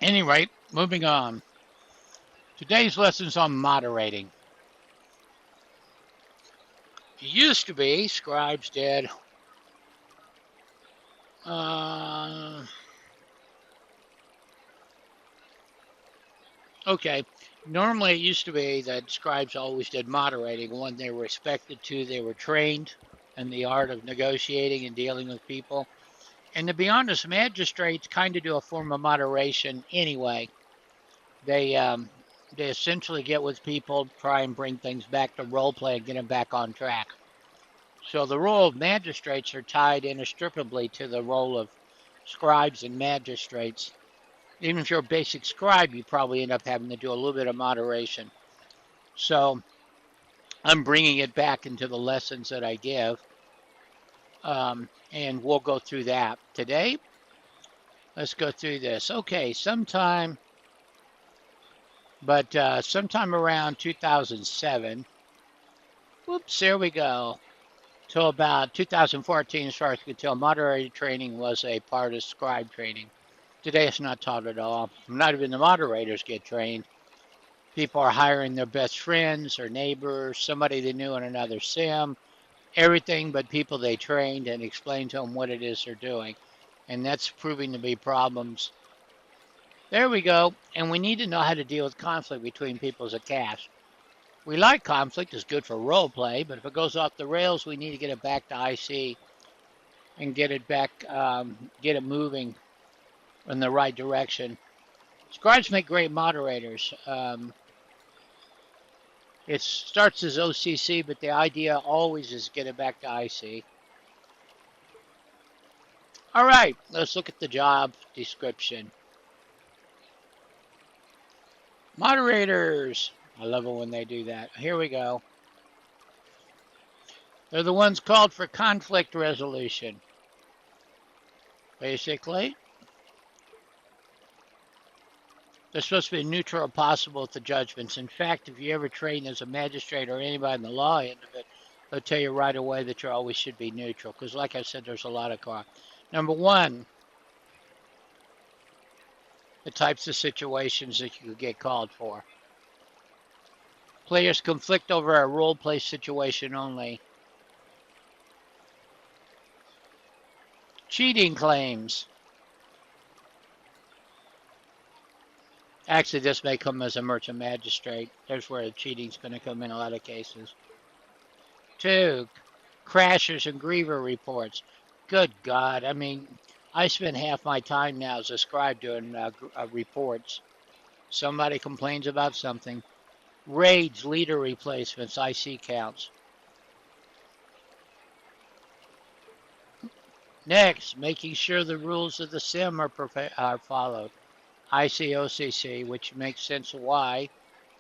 Anyway, moving on. Today's lesson's on moderating. It used to be scribes did. Uh, okay. Normally, it used to be that scribes always did moderating. One, they were expected to. They were trained in the art of negotiating and dealing with people. And to be honest, magistrates kind of do a form of moderation anyway. They um, they essentially get with people, try and bring things back to role play and get them back on track. So the role of magistrates are tied inextricably to the role of scribes and magistrates. Even if you're a basic scribe, you probably end up having to do a little bit of moderation. So I'm bringing it back into the lessons that I give, and we'll go through that today. Let's go through this. Okay, sometime around 2007. Whoops, there we go. Till about 2014, as far as I could tell, moderator training was a part of scribe training. Today it's not taught at all. Not even the moderators get trained. People are hiring their best friends or neighbors, somebody they knew in another sim, everything but people they trained and explained to them what it is they're doing. And that's proving to be problems. There we go. And we need to know how to deal with conflict between people as a cast. We like conflict, it's good for role play, but if it goes off the rails, we need to get it back to IC and get it back, get it moving in the right direction. Scribes make great moderators. It starts as OCC, but the idea always is get it back to IC. All right, let's look at the job description. Moderators. I love it when they do that. Here we go. They're the ones called for conflict resolution. Basically, they're supposed to be neutral or possible with the judgments. In fact, if you ever train as a magistrate or anybody in the law end of it, they'll tell you right away that you always should be neutral. Because, like I said, there's a lot of car. Number one, the types of situations that you could get called for. Players conflict over a role play situation only. Cheating claims. Actually, this may come as a merchant magistrate. There's where the cheating's going to come in a lot of cases. 2, crashers and griever reports. Good God. I mean, I spend half my time now as a scribe doing reports. Somebody complains about something. Raids, leader replacements, IC counts. Next, making sure the rules of the sim are followed. ICOCC, which makes sense why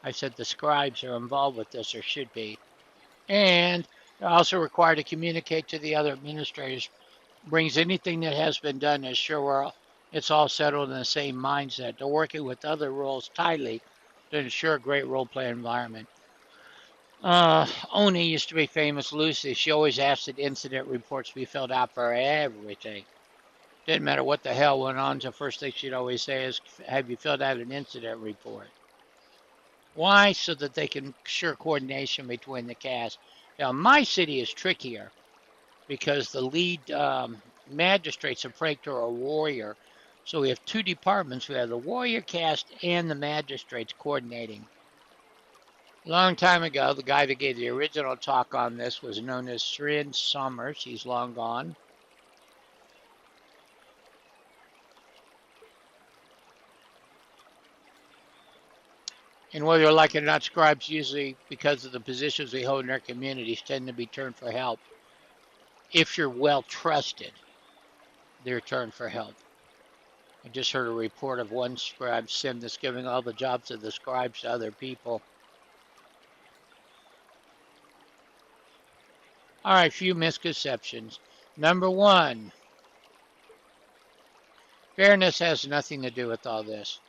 I said the scribes are involved with this or should be. And they're also required to communicate to the other administrators, brings anything that has been done to ensure it's all settled in the same mindset. They're working with other roles tightly to ensure a great role play environment. Oni used to be famous Lucy. She always asked that incident reports be filled out for everything. Didn't matter what the hell went on. The first thing she'd always say is, have you filled out an incident report? Why? So that they can ensure coordination between the cast. Now, my city is trickier because the lead magistrate's a praetor or warrior. So we have two departments. We have the warrior cast and the magistrates coordinating. A long time ago, the guy that gave the original talk on this was known as Srin Summers. He's long gone. And whether you like it or not, scribes usually, because of the positions we hold in our communities, tend to be turned for help. If you're well trusted, they're turned for help. I just heard a report of one scribe sim that's giving all the jobs of the scribes to other people. All right, few misconceptions. Number one, fairness has nothing to do with all this.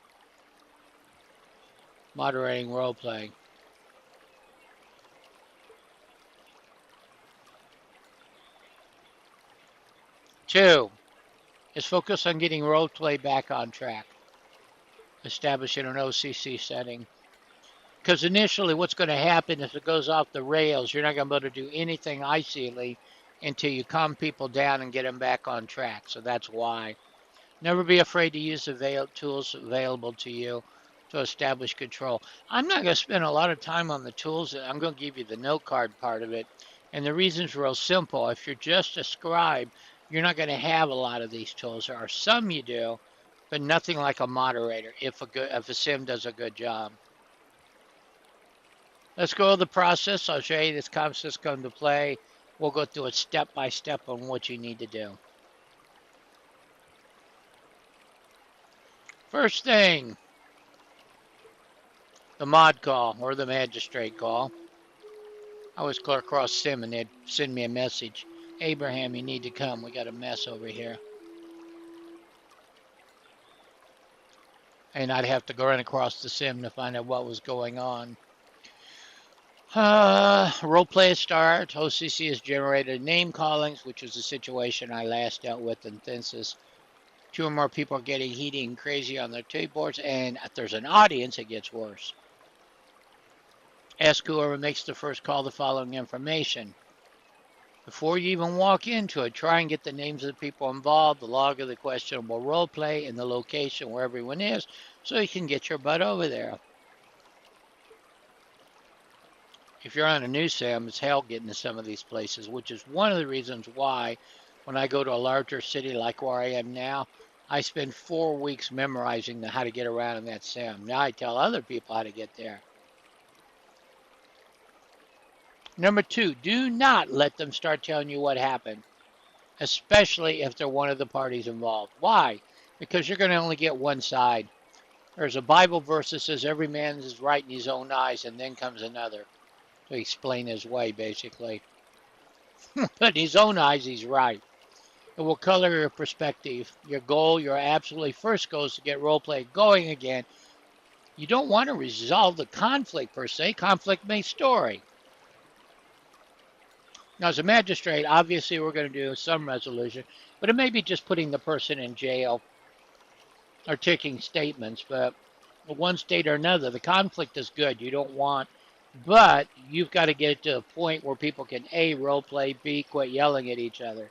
Moderating role playing. 2, is focus on getting role play back on track. establishing an OCC setting. Because initially, what's going to happen if it goes off the rails, you're not going to be able to do anything IC'ly until you calm people down and get them back on track. So that's why. Never be afraid to use the tools available to you to establish control. I'm not going to spend a lot of time on the tools. I'm going to give you the note card part of it. And the reason's real simple. If you're just a scribe, you're not going to have a lot of these tools. There are some you do, but nothing like a moderator if a sim does a good job. Let's go to the process. I'll show you this concepts come to play. We'll go through it step by step on what you need to do. First thing, the mod call or the magistrate call. I always clear across sim and they'd send me a message. Abraham, you need to come. We got a mess over here. And I'd have to go run across the sim to find out what was going on. Role play start. OCC has generated name callings, which was the situation I last dealt with in Thensis. 2 or more people are getting heated and crazy on their keyboards, and if there's an audience, it gets worse. Ask whoever makes the first call the following information. Before you even walk into it, try and get the names of the people involved, the log of the questionable role play, and the location where everyone is, so you can get your butt over there. If you're on a new sim, it's hell getting to some of these places, which is one of the reasons why when I go to a larger city like where I am now, I spend 4 weeks memorizing how to get around in that sim. Now I tell other people how to get there. Number 2, do not let them start telling you what happened, especially if they're one of the parties involved. Why? Because you're going to only get one side. There's a Bible verse that says every man is right in his own eyes, and then comes another to explain his way, basically. But in his own eyes, he's right. It will color your perspective. Your goal, your absolutely first goal is to get roleplay going again. You don't want to resolve the conflict per se. Conflict makes story. Now, as a magistrate, obviously we're going to do some resolution, but it may be just putting the person in jail or taking statements. But one state or another, the conflict is good. You don't want, but you've got to get it to a point where people can A, role play, B, quit yelling at each other,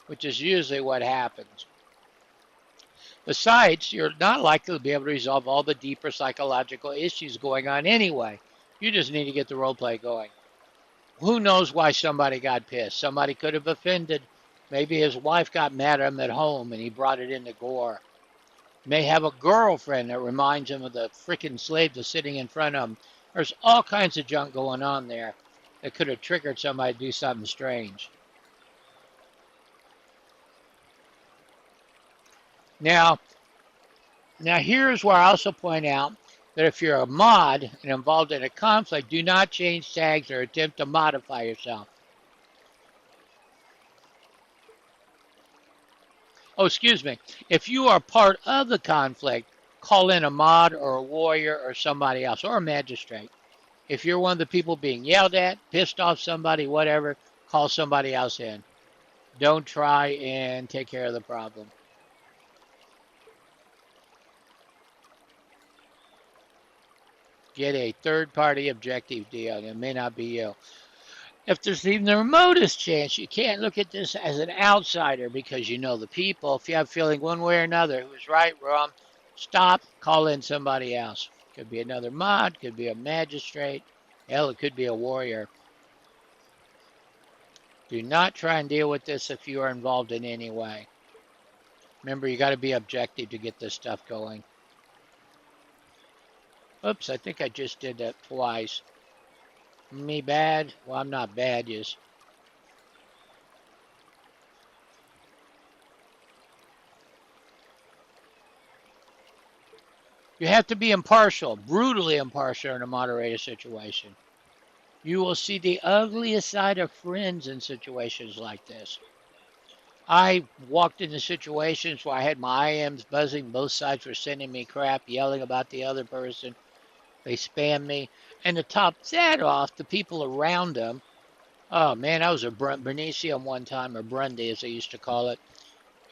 which is usually what happens. Besides, you're not likely to be able to resolve all the deeper psychological issues going on anyway. You just need to get the role play going. Who knows why somebody got pissed? Somebody could have offended. Maybe his wife got mad at him at home and he brought it into gore. May have a girlfriend that reminds him of the freaking slave that's sitting in front of him. There's all kinds of junk going on there that could have triggered somebody to do something strange. Now here's where I also point out that if you're a mod and involved in a conflict, do not change tags or attempt to modify yourself. Oh, excuse me. If you are part of the conflict, call in a mod or a warrior or somebody else or a magistrate. If you're one of the people being yelled at, pissed off somebody, whatever, call somebody else in. Don't try and take care of the problem. Get a third-party objective deal. It may not be you. If there's even the remotest chance, you can't look at this as an outsider because you know the people. If you have a feeling one way or another who's right, wrong, stop, call in somebody else. Could be another mod, could be a magistrate, hell, it could be a warrior. Do not try and deal with this if you are involved in any way. Remember, you got to be objective to get this stuff going. Oops, I think I just did that twice. Me bad? Well, I'm not bad, just. You have to be impartial, brutally impartial in a moderator situation. You will see the ugliest side of friends in situations like this. I walked into situations where I had my IMs buzzing, both sides were sending me crap, yelling about the other person. They spammed me. And to top that off, the people around them, oh man, I was a Bernicium one time, or Brundy as they used to call it.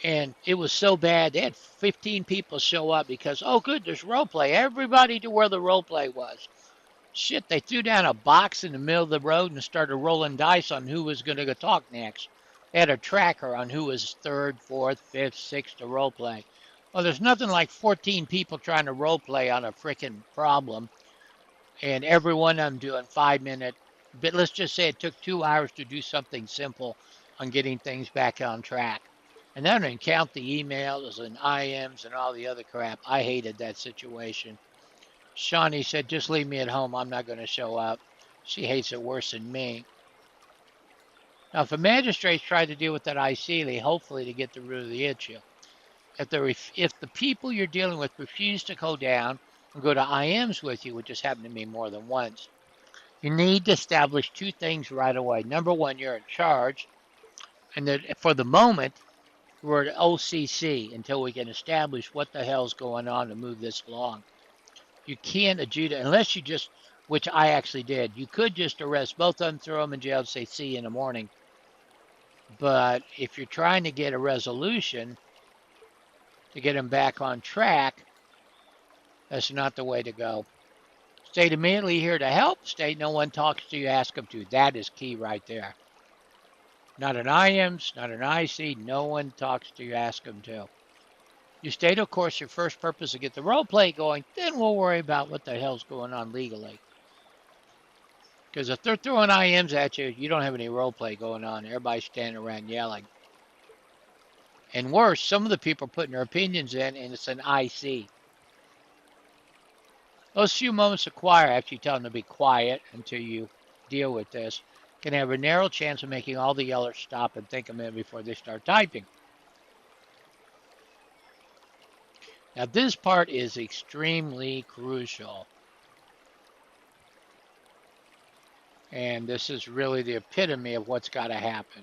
And it was so bad, they had 15 people show up because, oh, good, there's role play. Everybody to where the role play was. Shit, they threw down a box in the middle of the road and started rolling dice on who was going to go talk next. They had a tracker on who was third, fourth, fifth, sixth to role play. Well, there's nothing like 14 people trying to role play on a freaking problem, and every one of them doing 5 minute. But let's just say it took 2 hours to do something simple on getting things back on track. And then didn't count the emails and IMs and all the other crap. I hated that situation. Shawnee said, just leave me at home. I'm not going to show up. She hates it worse than me. Now, if a magistrate tried to deal with that IC, hopefully to get the root of the issue. If the people you're dealing with refuse to go down and go to IMs with you, which has happened to me more than once, you need to establish two things right away. Number one, you're in charge, and that for the moment, we're at OCC until we can establish what the hell's going on to move this along. You can't adjudicate unless you just, which I actually did. You could just arrest both of them, throw them in jail, and say, see you in the morning. But if you're trying to get a resolution to get them back on track, that's not the way to go. State immediately here to help. State no one talks to you, ask them to. That is key right there. Not an IMS, not an IC. No one talks to you, ask them to. You state, of course, your first purpose is to get the role play going. Then we'll worry about what the hell's going on legally. Because if they're throwing IMs at you, you don't have any role play going on. Everybody's standing around yelling. And worse, some of the people are putting their opinions in, and it's an IC. Those few moments of quiet, after you tell them to be quiet until you deal with this, can have a narrow chance of making all the yellers stop and think a minute before they start typing. Now, this part is extremely crucial. And this is really the epitome of what's got to happen.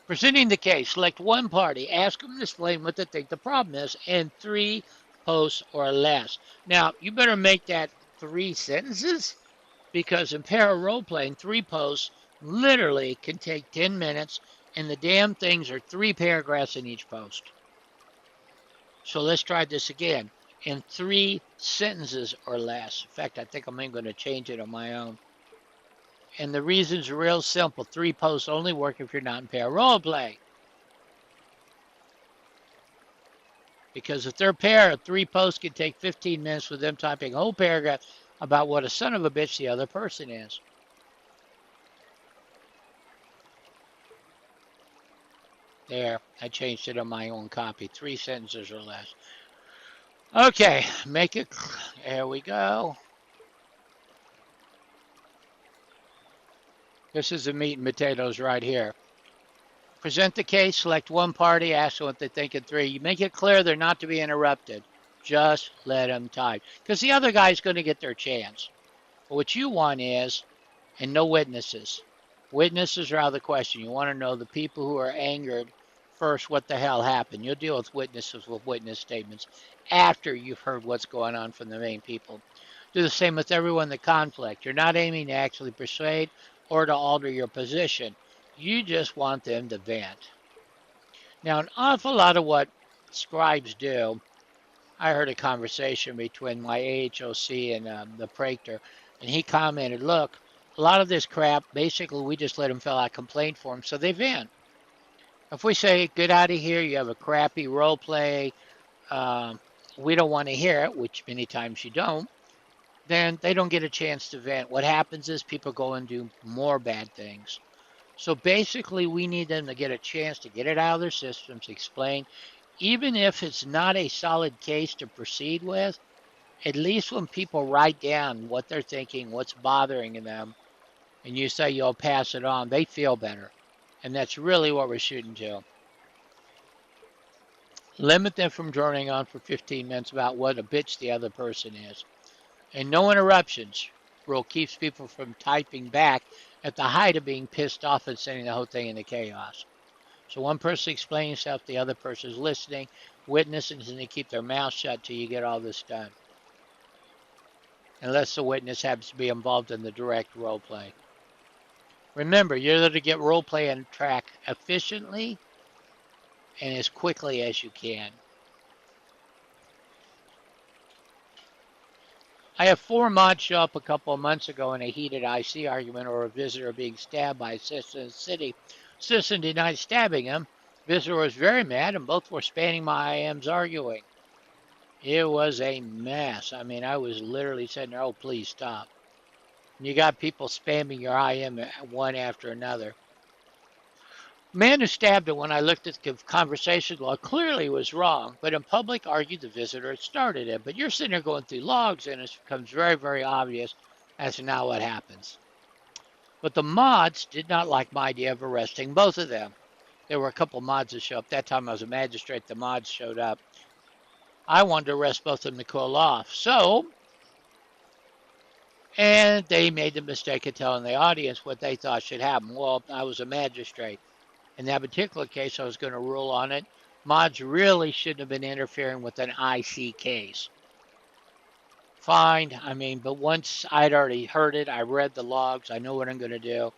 Presenting the case, select one party, ask them to explain what they think the problem is, and 3 posts or less. Now, you better make that 3 sentences, because in para role playing, 3 posts literally can take 10 minutes, and the damn things are 3 paragraphs in each post. So let's try this again. In 3 sentences or less. In fact, I think I'm even going to change it on my own. And the reason's real simple. 3 posts only work if you're not in pair role play. Because if they're pair, 3 posts can take 15 minutes with them typing a whole paragraph about what a son of a bitch the other person is. There, I changed it on my own copy. 3 sentences or less. Okay, make it, there we go. This is the meat and potatoes right here. Present the case, select one party, ask them what they think in 3. You make it clear they're not to be interrupted. Just let them type. Because the other guy's going to get their chance. But what you want is, and no witnesses. Witnesses are out of the question. You want to know the people who are angered first, what the hell happened. You'll deal with witnesses with witness statements after you've heard what's going on from the main people. Do the same with everyone in the conflict. You're not aiming to actually persuade or to alter your position. You just want them to vent. Now, an awful lot of what scribes do, I heard a conversation between my AHOC and the Praetor, and he commented, look, a lot of this crap, basically we just let them fill out complaint forms so they vent. If we say, get out of here, you have a crappy role play, we don't want to hear it, which many times you don't, then they don't get a chance to vent. What happens is people go and do more bad things. So basically, we need them to get a chance to get it out of their systems, explain, even if it's not a solid case to proceed with, at least when people write down what they're thinking, what's bothering them, and you say you'll pass it on, they feel better. And that's really what we're shooting to. Limit them from droning on for 15 minutes about what a bitch the other person is. And no interruptions. Rule keeps people from typing back at the height of being pissed off and sending the whole thing into chaos. So one person explaining himself, the other person is listening, witnessing, and they keep their mouth shut till you get all this done. Unless the witness happens to be involved in the direct role play. Remember, you're there to get role play on track efficiently and as quickly as you can. I had 4 mods show up a couple of months ago in a heated IC argument or a visitor being stabbed by a citizen in the city. Citizen denied stabbing him. Visitor was very mad, and both were spamming my IMs arguing. It was a mess. I mean, I was literally sitting there, oh, please stop. And you got people spamming your IM one after another. Man who stabbed him, when I looked at the conversation log, clearly was wrong, but in public argued the visitor had started it. But you're sitting there going through logs, and it becomes very, very obvious as to now what happens. But the mods did not like my idea of arresting both of them. There were a couple mods that showed up. That time I was a magistrate, the mods showed up. I wanted to arrest both of them to cool off. And they made the mistake of telling the audience what they thought should happen. Well, I was a magistrate. In that particular case, I was going to rule on it. Mods really shouldn't have been interfering with an IC case. Fine, I mean, but once I'd already heard it, I read the logs, I know what I'm going to do.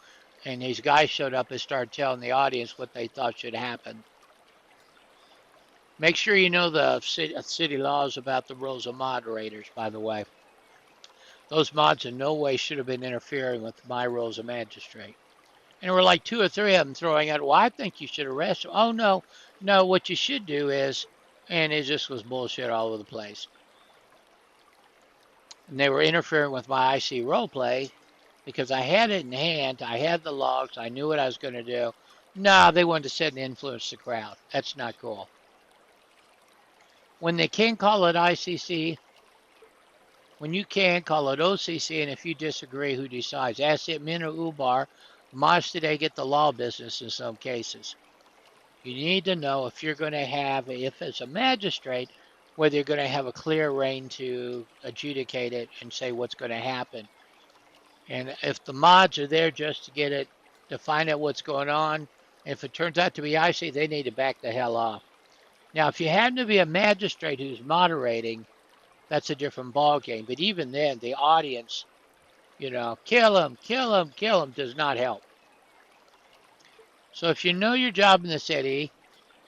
And these guys showed up and started telling the audience what they thought should happen. Make sure you know the city laws about the roles of moderators, by the way. Those mods in no way should have been interfering with my role as a magistrate. And there were like 2 or 3 of them throwing out, well, I think you should arrest him. Oh, no, what you should do is, and it just was bullshit all over the place. And they were interfering with my IC role play because I had it in hand, I had the logs, I knew what I was going to do. No, they wanted to sit and influence the crowd. That's not cool. When they can call it ICC, when you can call it OCC, and if you disagree, who decides? Ask it, Min or Ubar. Mods today get the law business in some cases. You need to know if you're going to have, if it's a magistrate, whether you're going to have a clear reign to adjudicate it and say what's going to happen. And if the mods are there just to get it, to find out what's going on, if it turns out to be icy, they need to back the hell off. Now, if you happen to be a magistrate who's moderating, that's a different ballgame. But even then, the audience, kill him, kill him, kill him, does not help. So if you know your job in the city,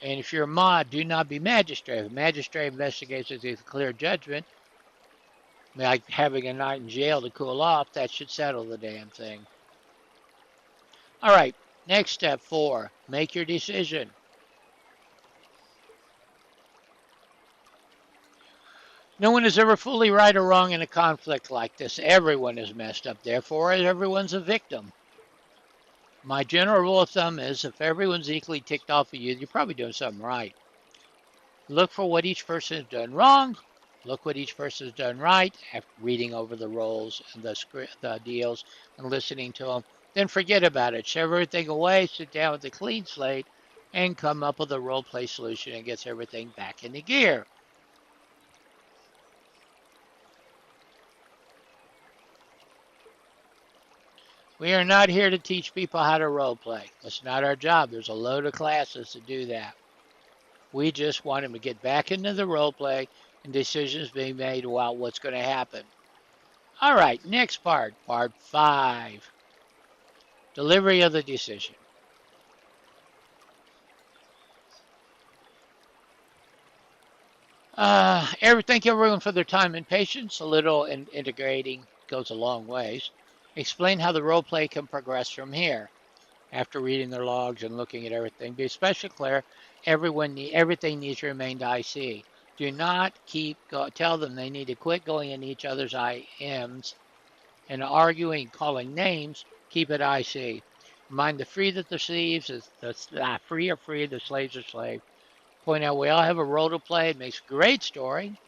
and if you're a mod, do not be magistrate. If a magistrate investigates with a clear judgment, like having a night in jail to cool off, that should settle the damn thing. All right, next step 4, make your decision. No one is ever fully right or wrong in a conflict like this. Everyone is messed up. Therefore, everyone's a victim. My general rule of thumb is if everyone's equally ticked off at you, you're probably doing something right. Look for what each person has done wrong. Look what each person has done right after reading over the roles and the deals and listening to them. Then forget about it. Shove everything away, sit down with a clean slate, and come up with a role play solution and gets everything back into gear. We are not here to teach people how to role play. That's not our job. There's a load of classes to do that. We just want them to get back into the role play and decisions being made about what's going to happen. All right, next part 5. Delivery of the decision. Thank everyone for their time and patience. A little integrating goes a long ways. Explain how the role play can progress from here. After reading their logs and looking at everything, be especially clear, everything needs to remain IC. Do not tell them they need to quit going in each other's IMs and arguing, calling names, keep it IC. Remind the free that the slaves is the free are free, the slaves are slave. Point out we all have a role to play. It makes a great story.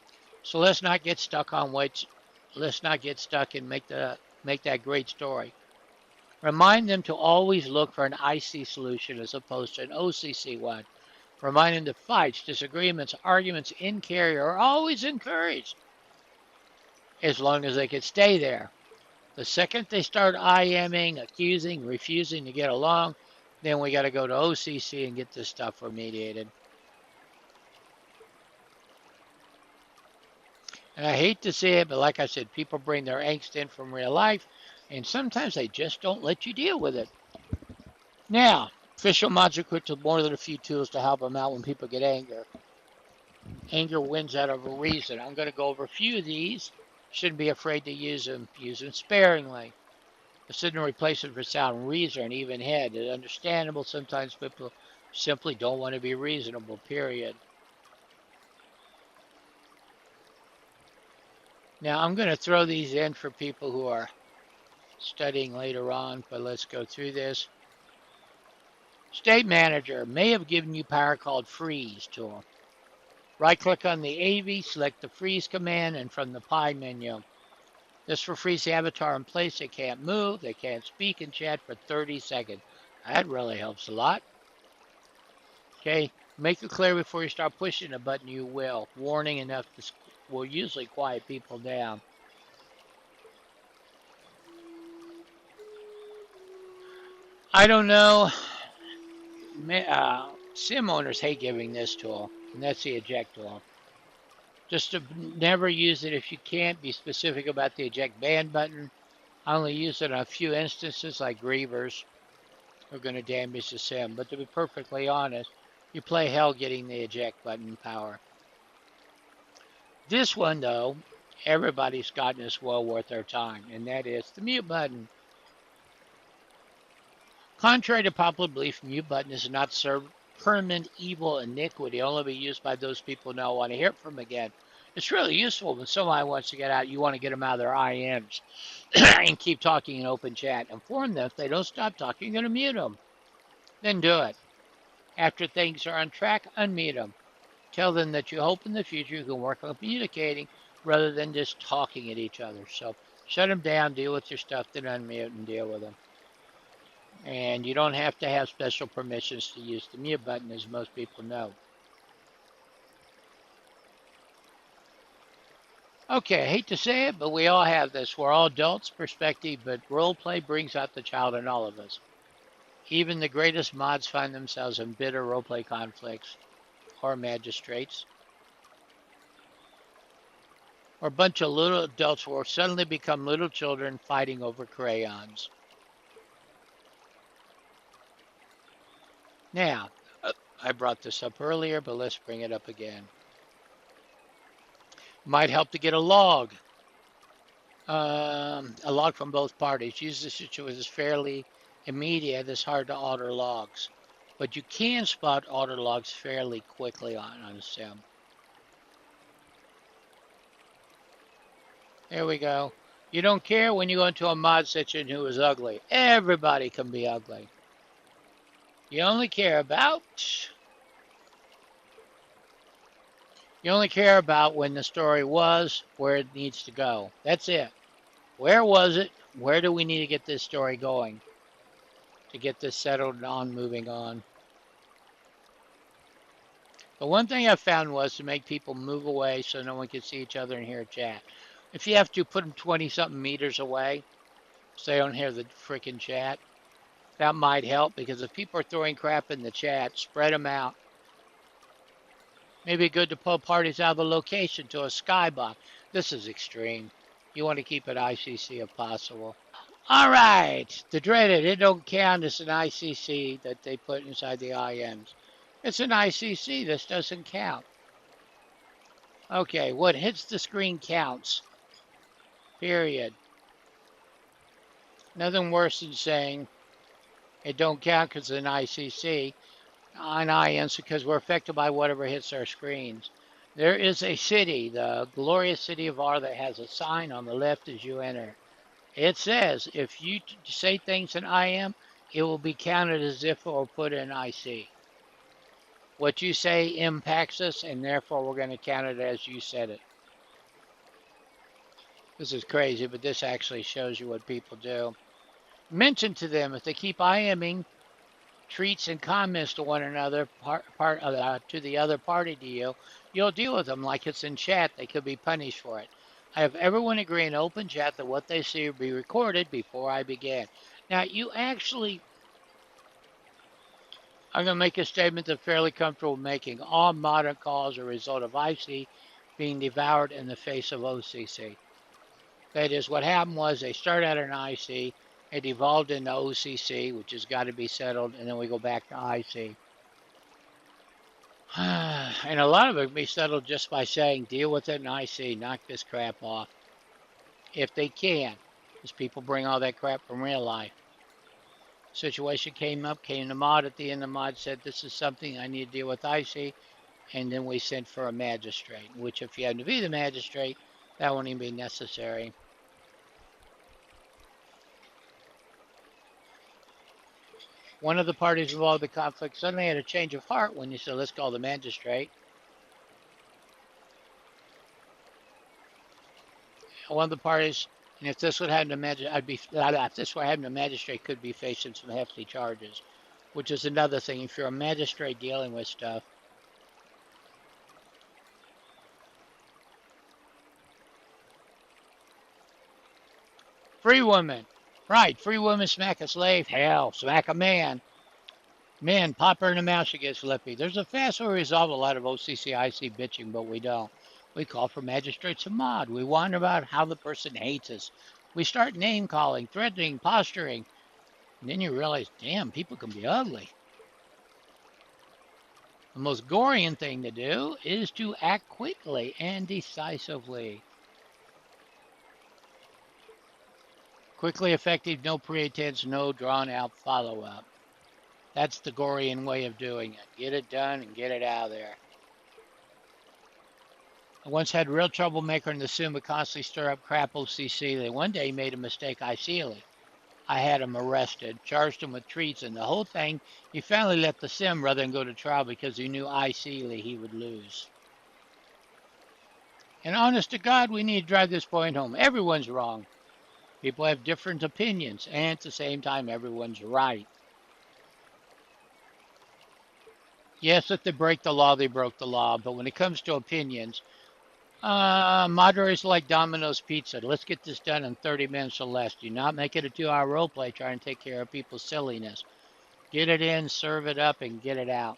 So let's not get stuck on let's not get stuck and make that great story. Remind them to always look for an IC solution as opposed to an OCC one. Remind them that fights, disagreements, arguments in carrier are always encouraged as long as they can stay there. The second they start IMing, accusing, refusing to get along, then we got to go to OCC and get this stuff remediated. And I hate to say it, but like I said, people bring their angst in from real life, and sometimes they just don't let you deal with it. Now, Official mods equipped with more than a few tools to help them out when people get angry. Anger wins out over reason. I'm going to go over a few of these. Shouldn't be afraid to use them. Use them sparingly. A sudden replacement for sound, reason, and even head. It's understandable. Sometimes people simply don't want to be reasonable, period. Now, I'm going to throw these in for people who are studying later on, but let's go through this. State manager may have given you power called freeze tool. Right-click on the AV, select the freeze command, and from the pie menu. This will freeze the avatar in place. They can't move, they can't speak and chat for 30 seconds. That really helps a lot. Okay, make it clear before you start pushing a button you will. Warning enough will usually quiet people down. I don't know. Sim owners hate giving this tool, and that's the eject tool. Just to never use it if you can't. Be specific about the eject ban button. I only use it on a few instances like grievers who are going to damage the sim. But to be perfectly honest, you play hell getting the eject button power. This one, though, everybody's gotten is well worth their time, and that is the mute button. Contrary to popular belief, mute button is not served permanent evil iniquity, only be used by those people who don't want to hear from again. It's really useful when somebody wants to get out, you want to get them out of their IMs and keep talking in open chat. Inform them if they don't stop talking, you're going to mute them. Then do it. After things are on track, unmute them. Tell them that you hope in the future you can work on communicating rather than just talking at each other. So shut them down, deal with your stuff, then unmute and deal with them. And you don't have to have special permissions to use the mute button, as most people know. Okay, I hate to say it, but we all have this. We're all adults' perspective, but role play brings out the child in all of us. Even the greatest mods find themselves in bitter role play conflicts, or magistrates, or a bunch of little adults will suddenly become little children fighting over crayons. Now, I brought this up earlier, but let's bring it up again. Might help to get a log from both parties. Use the situation as fairly immediate. It's hard to alter logs, but you can spot alter logs fairly quickly on a sim. There we go. You don't care when you go into a mod section who is ugly. Everybody can be ugly. You only care about when the story was, where it needs to go. That's it. Where was it? Where do we need to get this story going to get this settled on, moving on? The one thing I found was to make people move away so no one could see each other and hear chat. If you have to, put them 20-something meters away so they don't hear the freaking chat. That might help, because if people are throwing crap in the chat, spread them out. Maybe good to pull parties out of the location to a skybox. This is extreme. You want to keep it ICC if possible. All right, the dreaded, it don't count as an ICC that they put inside the IMs. It's an ICC, this doesn't count. Okay, what hits the screen counts. Period. Nothing worse than saying it don't count because it's an ICC on IMs, because we're affected by whatever hits our screens. There is a city, the glorious city of R, that has a sign on the left as you enter. It says if you say things in IM, it will be counted as if it were put in IC. What you say impacts us, and therefore we're going to count it as you said it. This is crazy, but this actually shows you what people do. Mention to them if they keep IMing treats and comments to one another, to the other party to you, you'll deal with them like it's in chat. They could be punished for it. I have everyone agree in open chat that what they see will be recorded before I begin. Now, you actually, I'm going to make a statement that I'm fairly comfortable making. All modern calls are a result of IC being devoured in the face of OCC. That is, what happened was they started out an IC, It evolved into OCC, which has got to be settled, and then we go back to IC. And a lot of it can be settled just by saying, deal with it in IC, knock this crap off. If they can, because people bring all that crap from real life. Situation came up, came to Mod at the end. The Mod said, this is something I need to deal with IC. And then we sent for a magistrate, which if you had to be the magistrate, that wouldn't even be necessary. One of the parties involved in the conflict suddenly had a change of heart when you said, let's call the magistrate. One of the parties, and if this would happen to if this were happening to magistrate, could be facing some hefty charges, which is another thing. If you're a magistrate dealing with stuff, free women, right? Free women smack a slave, hell, smack a man. Man, pop her in the mouth, she gets lippy. There's a fast way to resolve a lot of OCCIC bitching, but we don't. We call for magistrates and mod. We wonder about how the person hates us. We start name calling, threatening, posturing. And then you realize, damn, people can be ugly. The most goring thing to do is to act quickly and decisively. Quickly, effective, no pretense, no drawn out follow up. That's the Gorian way of doing it. Get it done and get it out of there. I once had real trouble maker in the sim would constantly stir up crap OCC. They one day made a mistake IC'ly. I had him arrested, charged him with treason. The whole thing, he finally left the sim rather than go to trial because he knew IC'ly he would lose. And honest to God, we need to drive this point home. Everyone's wrong. People have different opinions, and at the same time, everyone's right. Yes, if they break the law, they broke the law. But when it comes to opinions, moderators like Domino's Pizza. Let's get this done in 30 minutes or less. Do not make it a 2-hour role play trying to take care of people's silliness. Get it in, serve it up, and get it out.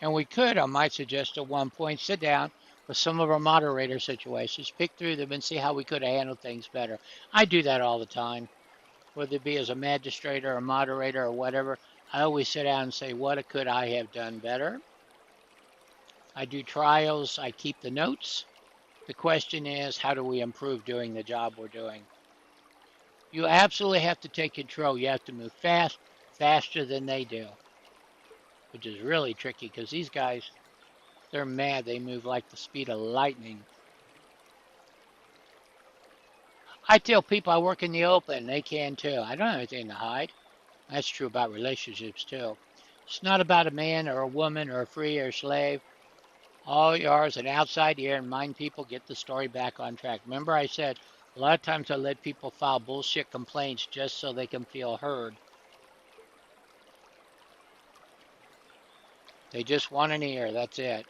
And we could, I might suggest at one point, sit down with some of our moderator situations, pick through them, and see how we could have handled things better. I do that all the time, whether it be as a magistrate or a moderator or whatever. I always sit down and say, what could I have done better? I do trials, I keep the notes. The question is, how do we improve doing the job we're doing? You absolutely have to take control. You have to move fast, faster than they do, which is really tricky because these guys, they're mad. They move like the speed of lightning. I tell people I work in the open. They can too. I don't have anything to hide. That's true about relationships too. It's not about a man or a woman or a free or a slave. All yours and outside ear and mind people get the story back on track. Remember I said a lot of times I let people file bullshit complaints just so they can feel heard. They just want an ear, that's it.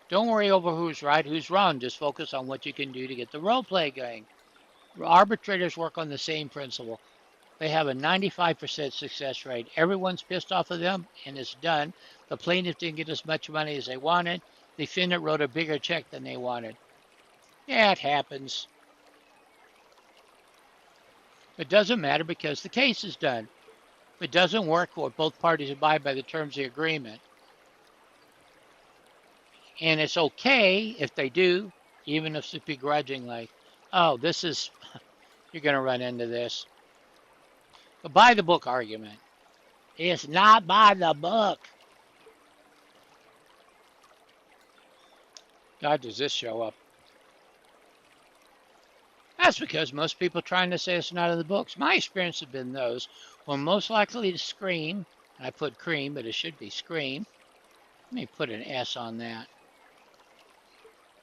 Don't worry over who's right, who's wrong. Just focus on what you can do to get the role play going. Arbitrators work on the same principle. They have a 95% success rate. Everyone's pissed off of them, and it's done. The plaintiff didn't get as much money as they wanted. The defendant wrote a bigger check than they wanted. Yeah, it happens. It doesn't matter because the case is done. If it doesn't work, or both parties abide by the terms of the agreement. And it's okay if they do, even if it's begrudgingly. Oh, you're going to run into this. The by the book argument. It's not by the book. God, does this show up? That's because most people trying to say it's not in the books. My experience has been those who are most likely to scream. I put cream, but it should be scream. Let me put an S on that.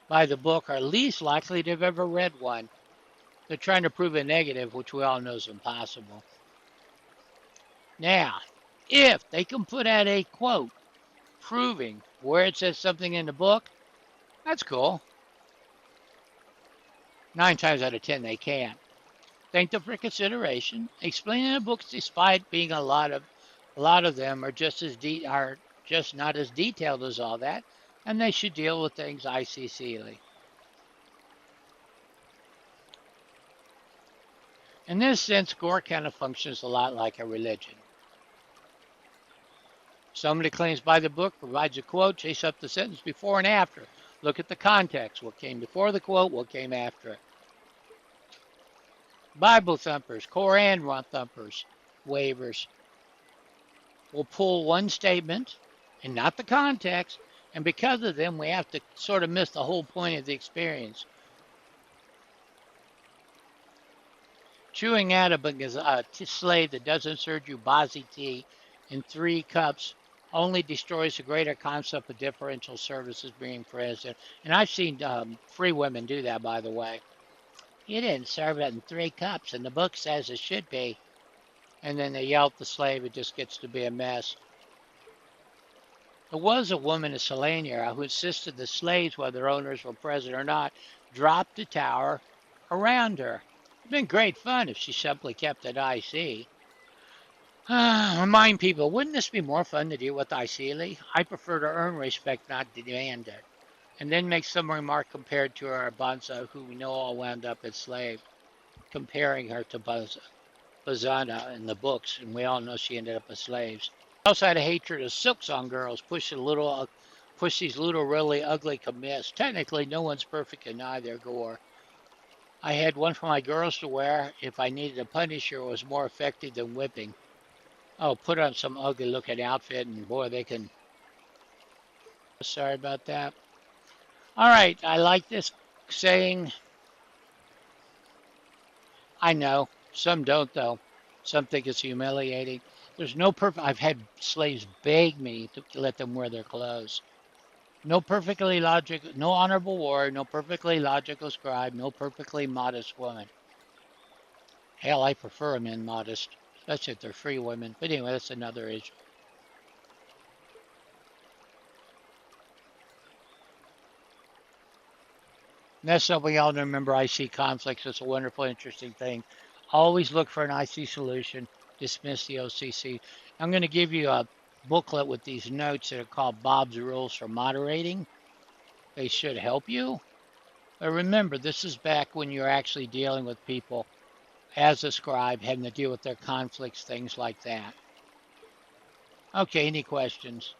By the book are least likely to have ever read one. They're trying to prove a negative, which we all know is impossible. Now, if they can put out a quote proving where it says something in the book, that's cool. 9 times out of 10 they can't. Thank them for consideration. Explaining the books, despite being a lot of them are just not as detailed as all that, and they should deal with things ICCly. In this sense, Gore kind of functions a lot like a religion. Somebody claims by the book, provides a quote, chase up the sentence before and after. Look at the context. What came before the quote, what came after it. Bible thumpers, Koran thumpers, waivers will pull one statement and not the context, and because of them, we have to sort of miss the whole point of the experience. Chewing out a slave that doesn't serve you Bazi tea in 3 cups only destroys the greater concept of differential services being present. And I've seen free women do that, by the way. You didn't serve it in 3 cups, and the book says it should be. And then they yell at the slave, it just gets to be a mess. There was a woman in Selenia who insisted the slaves, whether owners were present or not, dropped the tower around her. It'd been great fun if she simply kept it IC. Remind people, wouldn't this be more fun to deal with ICly? I prefer to earn respect, not demand it. And then make some remark compared to our Bonza, who we know all wound up enslaved, comparing her to Bazana in the books, and we all know she ended up as slaves. I also had a hatred of silk-song girls, push these little really ugly commits. Technically, no one's perfect in either, Gore. I had one for my girls to wear if I needed a punisher. It was more effective than whipping. Oh, put on some ugly looking outfit and boy, they can. Sorry about that. All right, I like this saying. I know some don't though. Some think it's humiliating. There's no perfect. I've had slaves beg me to let them wear their clothes. No perfectly logical, no honorable warrior, no perfectly logical scribe, no perfectly modest woman. Hell, I prefer men modest, especially if they're free women. But anyway, that's another issue. That's something y'all remember. IC conflicts. It's a wonderful, interesting thing. Always look for an IC solution. Dismiss the OCC. I'm going to give you a booklet with these notes that are called Bob's Rules for Moderating. They should help you. But remember, this is back when you're actually dealing with people as a scribe, having to deal with their conflicts, things like that. Okay, any questions?